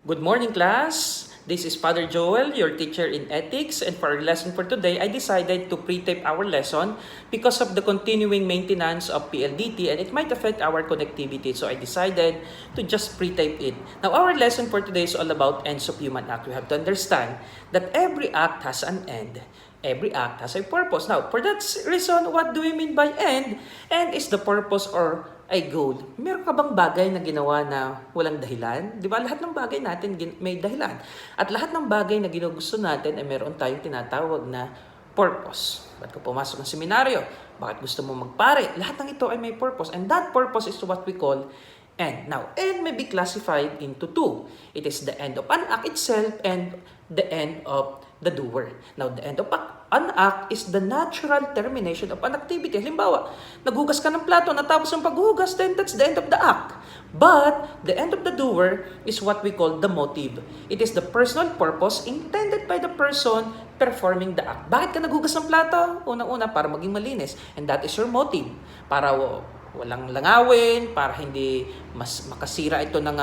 Good morning, class! This is Father Joel, your teacher in ethics, and for our lesson for today, I decided to pre-tape our lesson because of the continuing maintenance of PLDT and it might affect our connectivity. So I decided to just pre-tape it. Now, our lesson for today is all about ends of human act. We have to understand that every act has an end. Every act has a purpose. Now, for that reason, what do we mean by end? End is the purpose or a goal. Meron ka bang bagay na ginawa na walang dahilan? Di ba? Lahat ng bagay natin may dahilan. At lahat ng bagay na ginugusto natin ay meron tayong tinatawag na purpose. Ba't ka pumasok ng seminaryo? Bakit gusto mo magpare? Lahat ng ito ay may purpose. And that purpose is what we call end. Now, end may be classified into two. It is the end of an act itself and the end of the doer. Now, the end of an act is the natural termination of an activity. Halimbawa, naghugas ka ng plato, natapos ang paghugas, then that's the end of the act. But, the end of the doer is what we call the motive. It is the personal purpose intended by the person performing the act. Bakit ka naghugas ng plato? Unang-una, para maging malinis. And that is your motive. Para walang langawin, para hindi mas makasira ito ng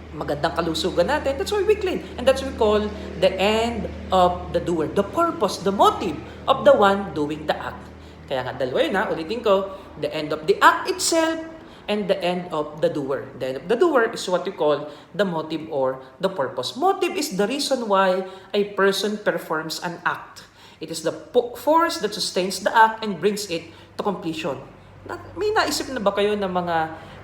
magandang kalusugan natin. That's why we clean. And that's what we call the end of the doer. The purpose, the motive of the one doing the act. Kaya nga dalawa yun ulitin ko. The end of the act itself and the end of the doer. The end of the doer is what we call the motive or the purpose. Motive is the reason why a person performs an act. It is the force that sustains the act and brings it to completion. May naisip na ba kayo ng mga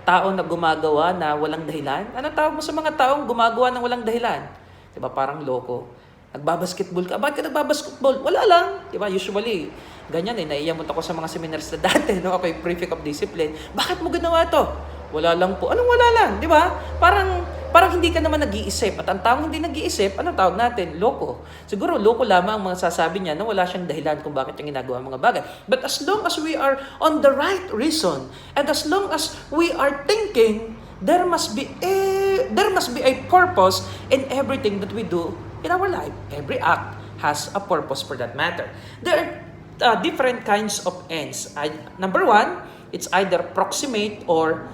tao na gumagawa na walang dahilan? Ano tawag mo sa mga taong gumagawa ng walang dahilan? Diba parang loko? Nagbabasketball ka. Bakit ka nagbabasketball? Wala lang. Diba usually, ganyan naiiyamot ako sa mga seminars na dati. No? Ako yung prefect of discipline. Bakit mo ginawa to? Wala lang po. Anong wala lang? Diba? Parang hindi ka naman nag-iisip. At ang taong hindi nag-iisip, ano tawag natin? Loko. Siguro loko lamang ang mga sasabi niya na wala siyang dahilan kung bakit yung ginagawa mga bagay. But as long as we are on the right reason, and as long as we are thinking, there must be a purpose in everything that we do in our life. Every act has a purpose for that matter. There are different kinds of ends. Number one, it's either proximate or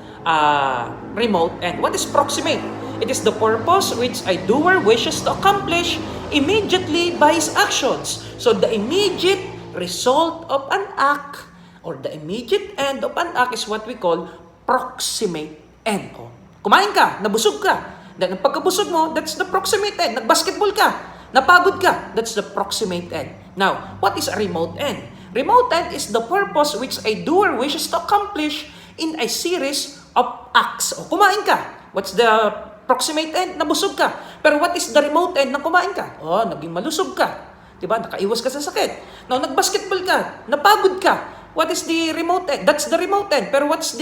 remote end. What is proximate? It is the purpose which a doer wishes to accomplish immediately by his actions. So the immediate result of an act or the immediate end of an act is what we call proximate end. Kumain ka, nabusog ka. Then pagkabusog mo, that's the proximate end. Nagbasketball ka, napagod ka, that's the proximate end. Now, what is a remote end? Remote end is the purpose which a doer wishes to accomplish in a series of acts. Kumain ka. What's the proximate end? Nabusog ka. Pero what is the remote end ng kumain ka? Naging malusog ka. Diba? Nakaiwas ka sa sakit. Now, nagbasketball ka. Napagod ka. What is the remote end? That's the remote end. Pero what's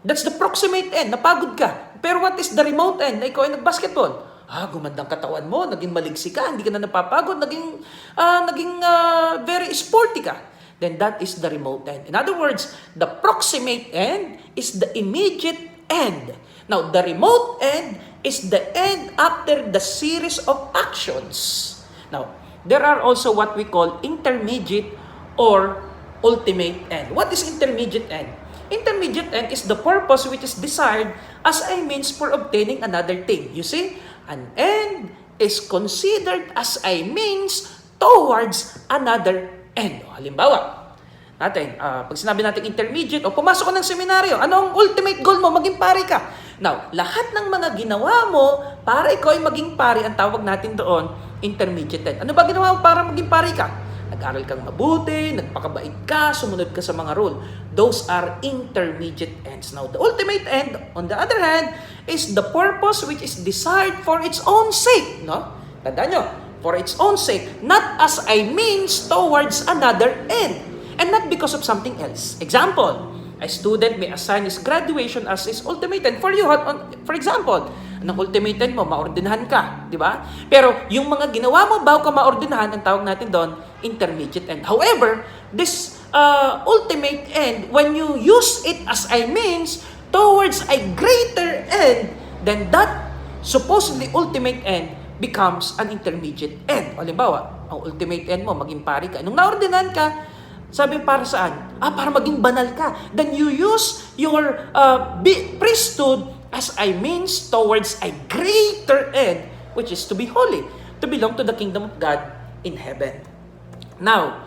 that's the proximate end. Napagod ka. Pero what is the remote end? Na ikaw ay nagbasketball. Gumandang katawan mo, naging maliksi ka, hindi ka na napapagod, naging very sporty ka. Then that is the remote end. In other words, the proximate end is the immediate end. Now, the remote end is the end after the series of actions. Now, there are also what we call intermediate or ultimate end. What is intermediate end? Intermediate end is the purpose which is desired as a means for obtaining another thing. You see, an end is considered as a means towards another end. Halimbawa, pag sinabi natin intermediate, pumasok ka ng seminaryo, ano ang ultimate goal mo? Maging pari ka. Now, lahat ng mga ginawa mo para ikaw ay maging pari, ang tawag natin doon, intermediate end. Ano ba ginawa mo para maging pari ka? Nag-aral kang mabuti, nagpakabait ka, sumunod ka sa mga rule. Those are intermediate ends. Now, the ultimate end, on the other hand, is the purpose which is desired for its own sake. No? Tandaan nyo, for its own sake, not as a means towards another end, and not because of something else. Example, a student may assign his graduation as his ultimate end. For you, for example, anong ultimate end mo? Maordinahan ka, di ba? Pero yung mga ginawa mo bago ka maordinahan, ang tawag natin doon, intermediate end. However, this ultimate end, when you use it as a means towards a greater end, then that supposedly ultimate end becomes an intermediate end. Halimbawa, ang ultimate end mo, maging pari ka. Nung naordinahan ka, sabi para saan? Para maging banal ka. Then you use your priesthood as a means towards a greater end, which is to be holy, to belong to the kingdom of God in heaven. Now,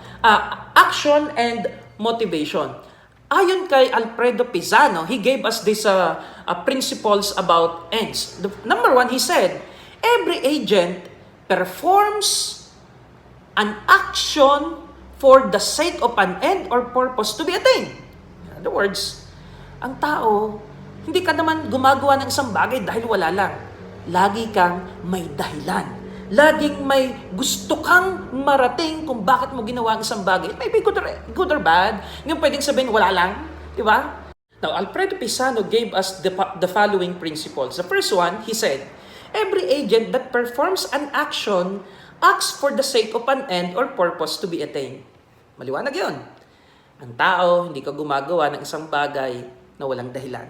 action and motivation. Ayon kay Alfredo Pisano, he gave us these principles about ends. Number one, he said, every agent performs an action for the sake of an end or purpose to be attained. In other words, ang tao, hindi ka naman gumagawa ng isang bagay dahil wala lang. Lagi kang may dahilan. Laging may gusto kang marating kung bakit mo ginawa ang isang bagay. It may be good or bad. Yung pwedeng sabihin, wala lang. Di ba? Now, Alfredo Pisano gave us the following principles. The first one, he said, every agent that performs an action acts for the sake of an end or purpose to be attained. Maliwanag yun. Ang tao, hindi ka gumagawa ng isang bagay na walang dahilan.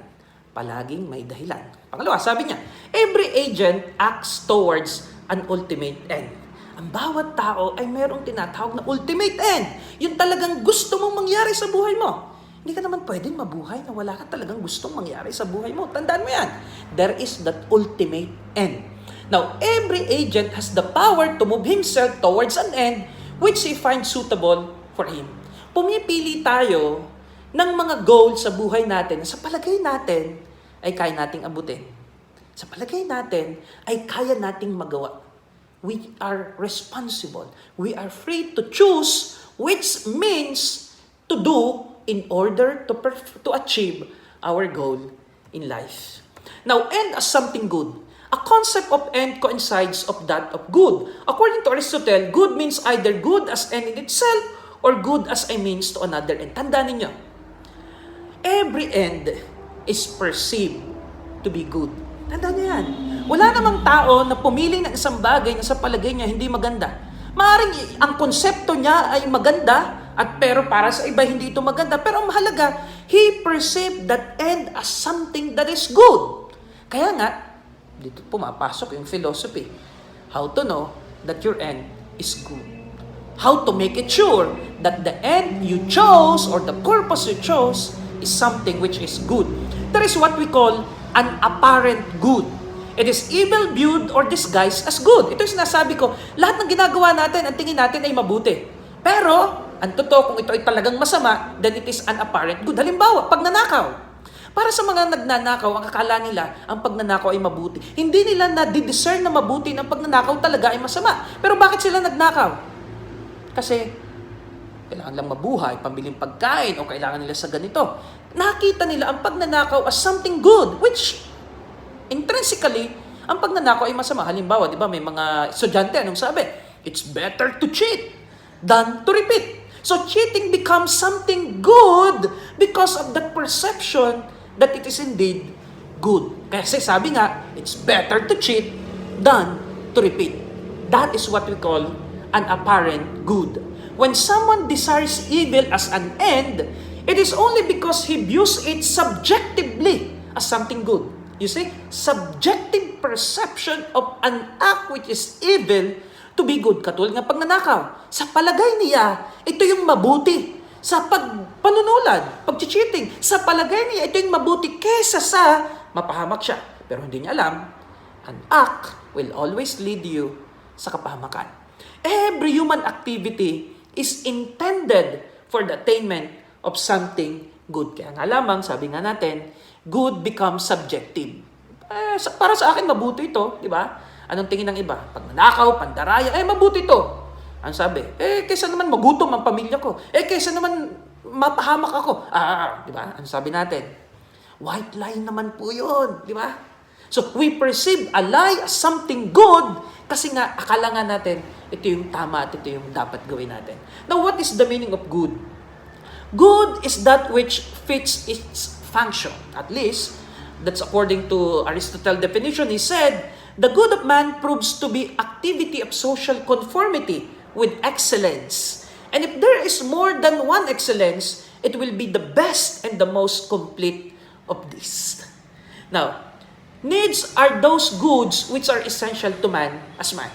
Palaging may dahilan. Pangalawa, sabi niya, every agent acts towards an ultimate end. Ang bawat tao ay mayroong tinatawag na ultimate end. Yung talagang gusto mong mangyari sa buhay mo. Hindi ka naman pwedeng mabuhay na wala ka talagang gustong mangyari sa buhay mo. Tandaan mo yan. There is that ultimate end. Now, every agent has the power to move himself towards an end which he finds suitable for him. Pumipili tayo ng mga goals sa buhay natin sa palagay natin ay kaya nating abutin. Sa palagay natin ay kaya nating magawa. We are responsible. We are free to choose which means to do in order to achieve our goal in life. Now, end as something good. A concept of end coincides of that of good. According to Aristotle, good means either good as end in itself or good as a means to another end. Tandaan ninyo, every end is perceived to be good. Tandaan niyo yan. Wala namang tao na pumili ng isang bagay na sa palagay niya hindi maganda. Maaaring ang konsepto niya ay maganda, pero para sa iba hindi ito maganda. Pero ang mahalaga, he perceived that end as something that is good. Kaya nga, dito pumapasok yung philosophy. How to know that your end is good. How to make it sure that the end you chose or the purpose you chose is something which is good. There is what we call an apparent good. It is evil viewed or disguised as good. Ito yung sinasabi ko, lahat ng ginagawa natin, ang tingin natin ay mabuti. Pero, ang totoo kung ito ay talagang masama, then it is an apparent good. Halimbawa, pagnanakaw. Para sa mga nagnanakaw, ang akala nila, ang pagnanakaw ay mabuti. Hindi nila na-discern na mabuti ng pagnanakaw talaga ay masama. Pero bakit sila nagnakaw? Kasi, kailangan lang mabuhay, pambiling pagkain, o kailangan nila sa ganito. Nakita nila ang pagnanakaw as something good, which, intrinsically, ang pagnanakaw ay masama. Halimbawa, di ba, may mga estudyante, anong sabi? It's better to cheat than to repeat. So, cheating becomes something good because of that perception that it is indeed good. Kasi sabi nga, it's better to cheat than to repeat. That is what we call an apparent good. When someone desires evil as an end, it is only because he views it subjectively as something good. You see, subjective perception of an act which is evil to be good. Katulad ng pagnanakaw. Sa palagay niya, ito yung mabuti. Sa panunulan, pag-cheating, sa palagay niya, ito yung mabuti kesa sa mapahamak siya. Pero hindi niya alam, an act will always lead you sa kapahamakan. Every human activity is intended for the attainment of something good. Kaya nga lamang, sabi nga natin, good becomes subjective. Para sa akin, mabuti ito, di ba? Anong tingin ng iba? Pagnanakaw, pandaraya, mabuti ito. Ang sabi, kaysa naman magutom ang pamilya ko. Kaysa naman mapahamak ako. Di ba? Ang sabi natin, white lie naman po yun, di ba? So, we perceive a lie as something good kasi nga, akala nga natin, ito yung tama at ito yung dapat gawin natin. Now, what is the meaning of good? Good is that which fits its function. At least, that's according to Aristotle's definition. He said, the good of man proves to be activity of social conformity with excellence. And if there is more than one excellence, it will be the best and the most complete of these. Now, needs are those goods which are essential to man as man.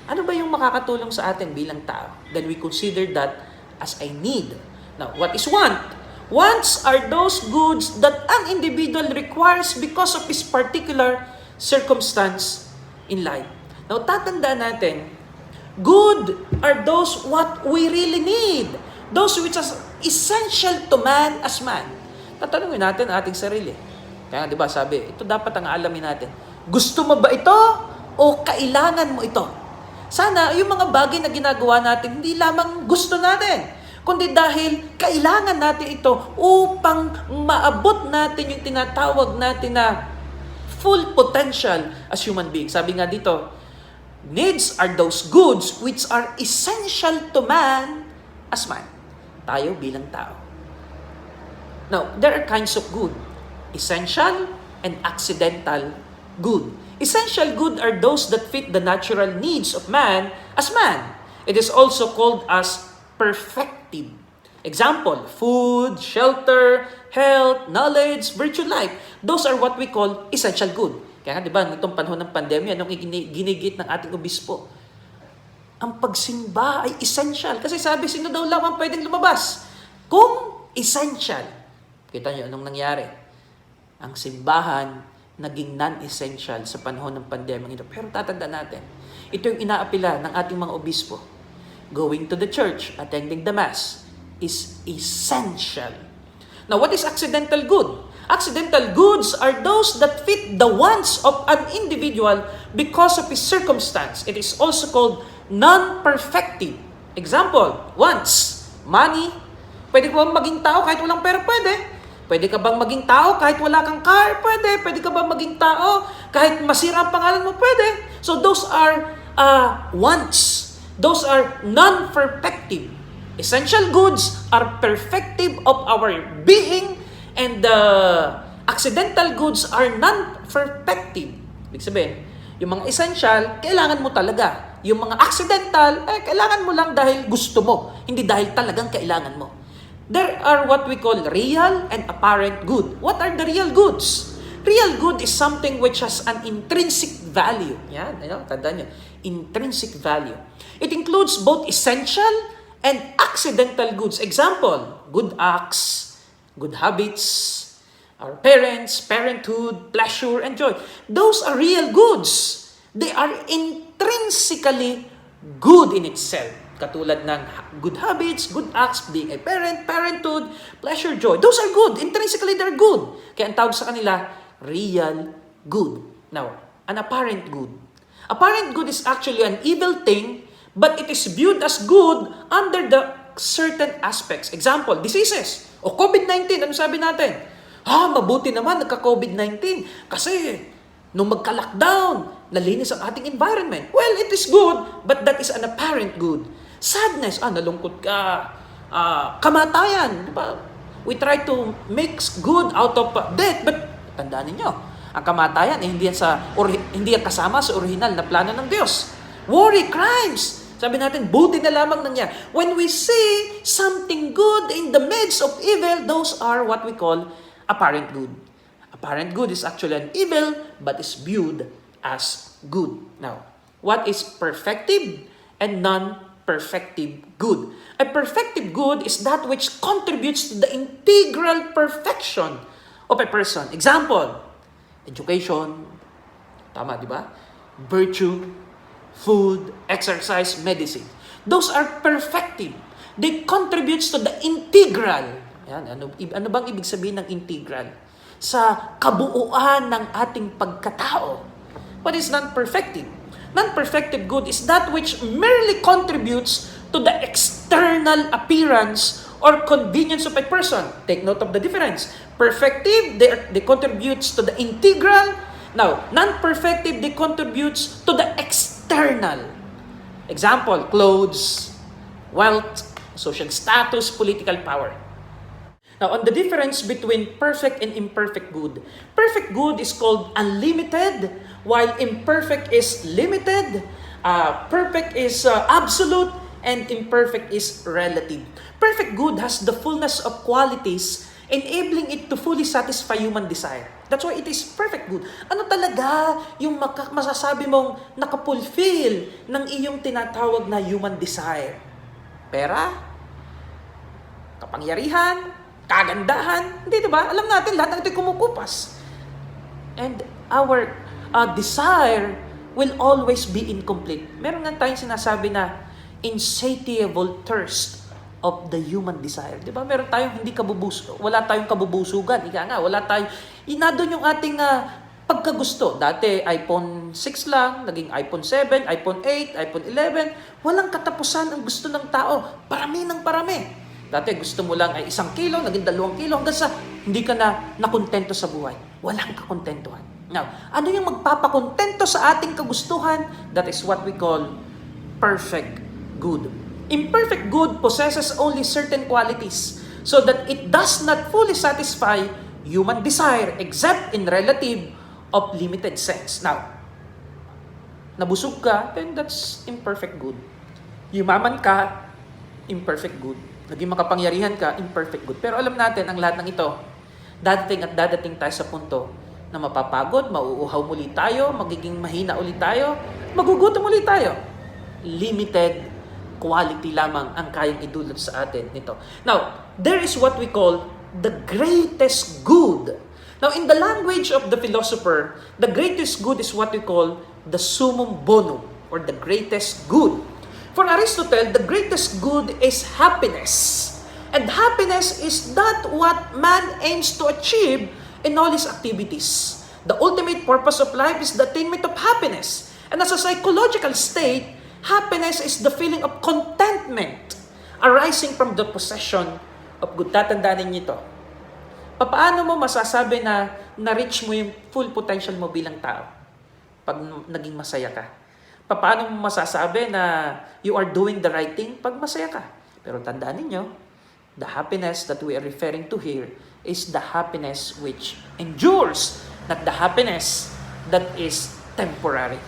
Ano ba yung makakatulong sa atin bilang tao? Then we consider that as a need. Now, what is want? Wants are those goods that an individual requires because of his particular circumstance in life. Now, tatandaan natin, good are those what we really need. Those which are essential to man as man. Tatanungin natin ang ating sarili. Kaya di ba sabi, ito dapat ang alamin natin. Gusto mo ba ito o kailangan mo ito? Sana yung mga bagay na ginagawa natin, hindi lamang gusto natin, kundi dahil kailangan natin ito upang maabot natin yung tinatawag natin na full potential as human beings. Sabi nga dito, needs are those goods which are essential to man as man. Tayo bilang tao. Now, there are kinds of good. Essential and accidental good. Essential good are those that fit the natural needs of man as man. It is also called as perfective. Example, food, shelter, health, knowledge, virtue, life. Those are what we call essential good. Kaya nga, di ba, nitong panahon ng pandemya, nung ginigit ng ating obispo, ang pagsimba ay essential. Kasi sabi, sino daw lang ang pwedeng lumabas? Kung essential. Kita niyo, anong nangyari? Ang simbahan naging non-essential sa panahon ng pandemya ito. Pero tatandaan natin, ito yung inaapila ng ating mga obispo. Going to the church, attending the mass, is essential. Now, what is accidental good? Accidental goods are those that fit the wants of an individual because of his circumstance. It is also called non-perfective. Example, wants, money. Pwede ka bang maging tao kahit walang pera? Pwede. Pwede ka bang maging tao kahit wala kang car? Pwede. Pwede ka bang maging tao kahit masira ang pangalan mo? Pwede. So those are wants. Those are non-perfective. Essential goods are perfective of our being, and the accidental goods are non-perfective. Ibig sabihin, yung mga essential, kailangan mo talaga. Yung mga accidental, kailangan mo lang dahil gusto mo, hindi dahil talagang kailangan mo. There are what we call real and apparent good. What are the real goods? Real good is something which has an intrinsic value. Yan, tandaan nyo. Intrinsic value. It includes both essential and accidental goods. Example, good acts, good habits, our parents, parenthood, pleasure, and joy. Those are real goods. They are intrinsically good in itself. Katulad ng good habits, good acts, being a parent, parenthood, pleasure, joy. Those are good. Intrinsically, they're good. Kaya ang tawag sa kanila, real good. Now, an apparent good. Apparent good is actually an evil thing, but it is viewed as good under the certain aspects. Example, diseases. O COVID-19, ano sabi natin? Mabuti naman nagka-COVID-19. Kasi, nung magka-lockdown, nalinis ang ating environment. Well, it is good, but that is an apparent good. Sadness, nalungkot ka. Kamatayan, diba? We try to make good out of death, but tandaan ninyo, ang kamatayan hindi yan kasama sa original na plano ng Diyos. Worry, crimes. Sabi natin, buti na lamang nangyari. When we see something good in the midst of evil, those are what we call apparent good. Apparent good is actually an evil, but is viewed as good. Now, what is perfective and non-perfective good? A perfective good is that which contributes to the integral perfection of a person. Example, education, tama, di ba? Virtue, food, exercise, medicine. Those are perfective. They contributes to the integral. Yan, ano bang ibig sabihin ng integral? Sa kabuuan ng ating pagkatao. What is non-perfective? Non-perfective good is that which merely contributes to the external appearance or convenience of a person. Take note of the difference. Perfective, they contributes to the integral. Now, non-perfective, they contributes to the external. Example, clothes, wealth, social status, political power. Now, on the difference between perfect and imperfect good. Perfect good is called unlimited, while imperfect is limited. Perfect is absolute, and imperfect is relative. Perfect good has the fullness of qualities, enabling it to fully satisfy human desire. That's why it is perfect good. Ano talaga yung masasabi mong nakapulfill ng iyong tinatawag na human desire? Pera? Kapangyarihan? kagandahan. Hindi, di ba? Alam natin, lahat ng ito'y kumukupas. And our desire will always be incomplete. Meron nga tayong sinasabi na insatiable thirst of the human desire. Di ba? Meron tayong wala tayong kabubusugan. Ika nga, wala tayong, inadon yung ating pagkagusto. Dati, iPhone 6 lang, naging iPhone 7, iPhone 8, iPhone 11. Walang katapusan ang gusto ng tao. Parami ng parami. Dati gusto mo lang ay 1 kilo, naging 2 kilo, hanggang sa hindi ka na nakontento sa buhay. Walang kakontentuhan. Now, ano yung magpapakontento sa ating kagustuhan? That is what we call perfect good. Imperfect good possesses only certain qualities so that it does not fully satisfy human desire except in relative of limited sense. Now, nabusog ka, then that's imperfect good. Yumaman ka, imperfect good. Naging makapangyarihan ka, imperfect good. Pero alam natin, ang lahat ng ito, dadating tayo sa punto na mapapagod, mauuhaw muli tayo, magiging mahina ulit tayo, magugutom ulit tayo. Limited quality lamang ang kayang idulot sa atin nito. Now, there is what we call the greatest good. Now, in the language of the philosopher, the greatest good is what we call the summum bonum, or the greatest good. For Aristotle, the greatest good is happiness. And happiness is that what man aims to achieve in all his activities. The ultimate purpose of life is the attainment of happiness. And as a psychological state, happiness is the feeling of contentment arising from the possession of good. Tatandaan ninyo ito. Paano mo masasabi na na-reach mo yung full potential mo bilang tao pag naging masaya ka? Paano mo masasabi na you are doing the right thing pag masaya ka? Pero tandaan ninyo, the happiness that we are referring to here is the happiness which endures, not the happiness that is temporary.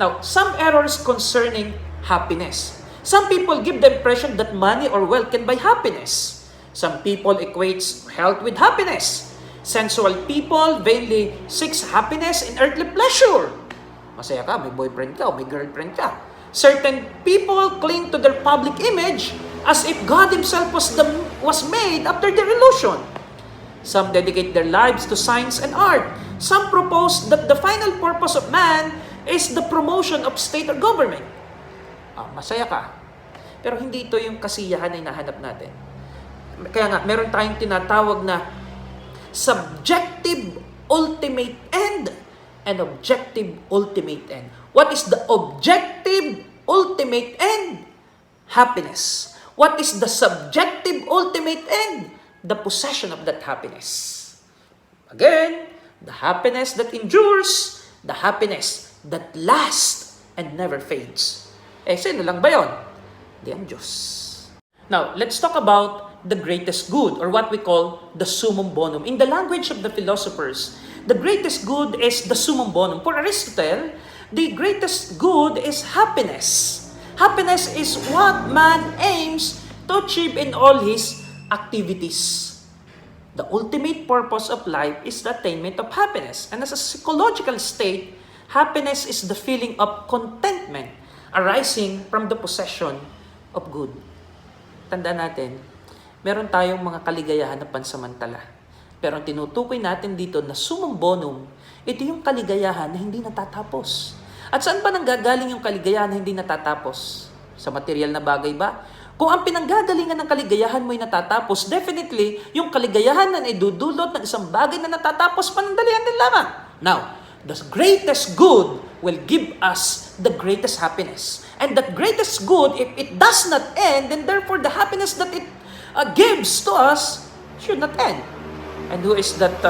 Now, some errors concerning happiness. Some people give the impression that money or wealth can buy happiness. Some people equates health with happiness. Sensual people vainly seeks happiness in earthly pleasure. Masaya ka, may boyfriend ka, o may girlfriend ka. Certain people cling to their public image as if God Himself was made after their illusion. Some dedicate their lives to science and art. Some propose that the final purpose of man is the promotion of state or government. Masaya ka. Pero hindi ito yung kasiyahan na hinahanap natin. Kaya nga, meron tayong tinatawag na subjective ultimate end and objective ultimate end. What is the objective ultimate end? Happiness. What is the subjective ultimate end? The possession of that happiness. Again, the happiness that endures, the happiness that lasts and never fades. Sino lang ba yun? Di ang Diyos. Now, let's talk about the greatest good, or what we call the summum bonum. In the language of the philosophers, the greatest good is the summum bonum. For Aristotle, the greatest good is happiness. Happiness is what man aims to achieve in all his activities. The ultimate purpose of life is the attainment of happiness. And as a psychological state, happiness is the feeling of contentment arising from the possession of good. Tandaan natin, meron tayong mga kaligayahan na pansamantala. Pero ang tinutukoy natin dito na summum bonum, ito yung kaligayahan na hindi natatapos. At saan ba nanggagaling yung kaligayahan na hindi natatapos? Sa material na bagay ba? Kung ang pinanggagalingan ng kaligayahan mo ay natatapos, definitely, yung kaligayahan na idudulot ng isang bagay na natatapos, panandalian din lamang. Now, the greatest good will give us the greatest happiness. And that greatest good, if it does not end, then therefore the happiness that it gives to us should not end. And who is that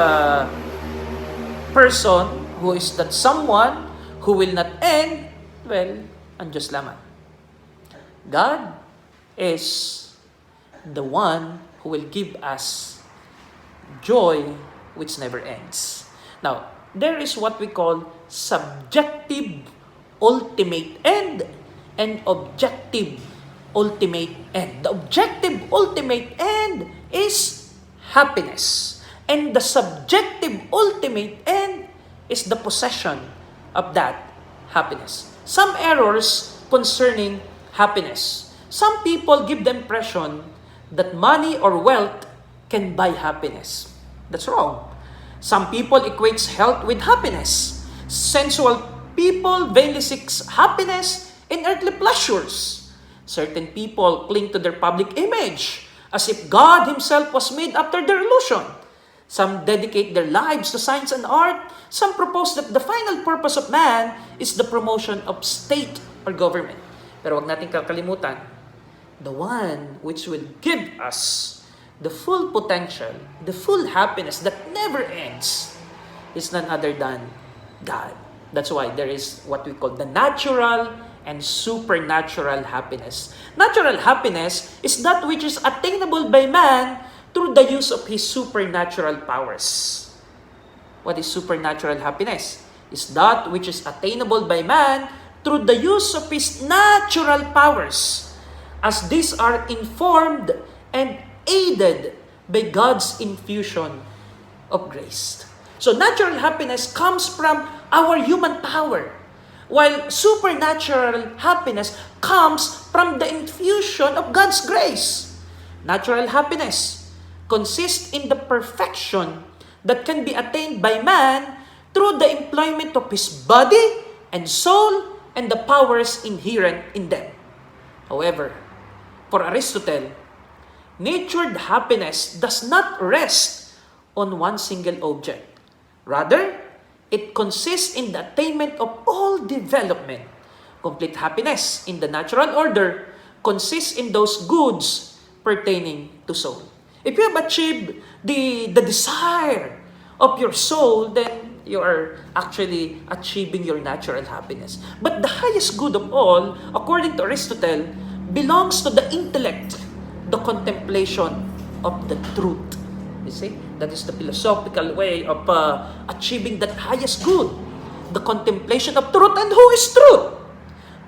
person? Who is that someone who will not end? Well, ang Diyos lamang. God is the one who will give us joy which never ends. Now, there is what we call subjective ultimate end and objective ultimate end. The objective ultimate end is happiness. And the subjective ultimate end is the possession of that happiness. Some errors concerning happiness. Some people give the impression that money or wealth can buy happiness. That's wrong. Some people equates health with happiness. Sensual people vainly seeks happiness in earthly pleasures. Certain people cling to their public image as if God Himself was made after their illusion. Some dedicate their lives to science and art. Some propose that the final purpose of man is the promotion of state or government. Pero wag natin kakalimutan, the one which will give us the full potential, the full happiness that never ends is none other than God. That's why there is what we call the natural and supernatural happiness. Natural happiness is that which is attainable by man through the use of his supernatural powers. What is supernatural happiness? Is that which is attainable by man through the use of his natural powers, as these are informed and aided by God's infusion of grace. So natural happiness comes from our human power, while supernatural happiness comes from the infusion of God's grace. Natural happiness consists in the perfection that can be attained by man through the employment of his body and soul and the powers inherent in them. However, for Aristotle, natured happiness does not rest on one single object. Rather, it consists in the attainment of all development. Complete happiness in the natural order consists in those goods pertaining to soul. If you have achieved the desire of your soul, then you are actually achieving your natural happiness. But the highest good of all, according to Aristotle, belongs to the intellect, the contemplation of the truth. You see, that is the philosophical way of achieving that highest good, the contemplation of truth. And who is truth?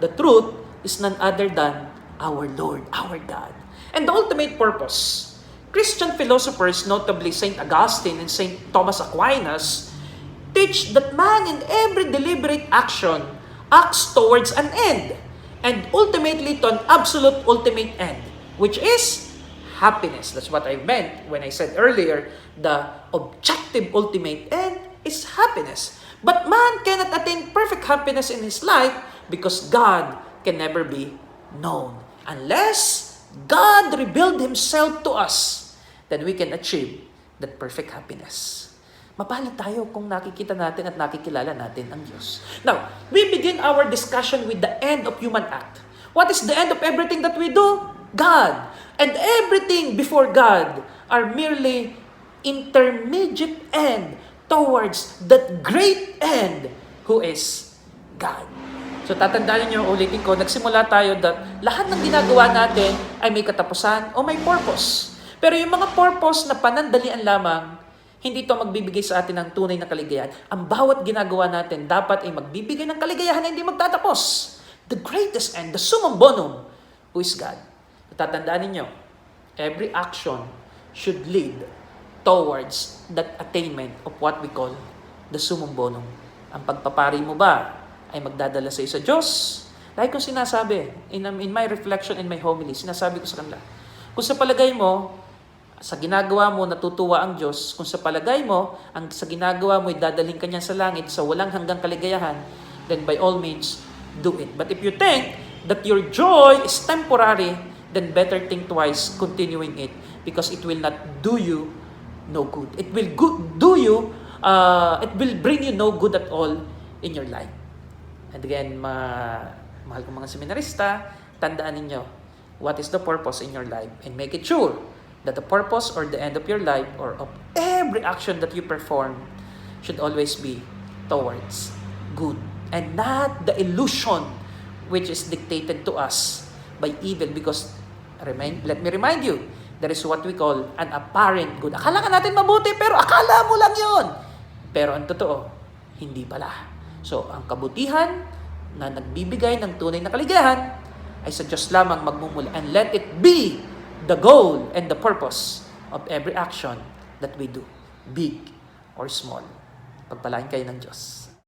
The truth is none other than our Lord, our God. And the ultimate purpose, Christian philosophers, notably St. Augustine and St. Thomas Aquinas, teach that man in every deliberate action acts towards an end, and ultimately to an absolute ultimate end, which is happiness. That's what I meant when I said earlier, the objective ultimate end is happiness. But man cannot attain perfect happiness in his life because God can never be known. Unless God revealed Himself to us, then we can achieve that perfect happiness. Mapalad tayo kung nakikita natin at nakikilala natin ang Diyos. Now, we begin our discussion with the end of human act. What is the end of everything that we do? God. And everything before God are merely intermediate end towards that great end who is God. So tatandaan niyo, ulitin ko, nagsimula tayo that lahat ng ginagawa natin ay may katapusan o may purpose. Pero yung mga purpose na panandalian lamang, hindi ito magbibigay sa atin ng tunay na kaligayahan. Ang bawat ginagawa natin dapat ay magbibigay ng kaligayahan na hindi magtatapos. The greatest end, the summum bonum, who is God. Tatandaan ninyo, every action should lead towards that attainment of what we call the summum bonum. Ang pagpapari mo ba ay magdadala sa isa Diyos? Dahil kung sinasabi, in my reflection, in my homily, sinasabi ko sa kanila, kung sa palagay mo, sa ginagawa mo, natutuwa ang Diyos. Kung sa palagay mo, sa ginagawa mo, dadalhin ka niya sa langit sa walang hanggang kaligayahan, then by all means, do it. But if you think that your joy is temporary, then better think twice continuing it because it will not do you no good. It will it will bring you no good at all in your life. And again, mahal kong mga seminarista, tandaan ninyo, what is the purpose in your life? And make it sure that the purpose or the end of your life or of every action that you perform should always be towards good and not the illusion which is dictated to us by evil because let me remind you, there is what we call an apparent good. Akala ka natin mabuti pero akala mo lang yun. Pero ang totoo, hindi pala. So, ang kabutihan na nagbibigay ng tunay na kaligayahan ay sa Diyos lamang magmumula. And let it be the goal and the purpose of every action that we do, big or small. Pagpalain kayo ng Diyos.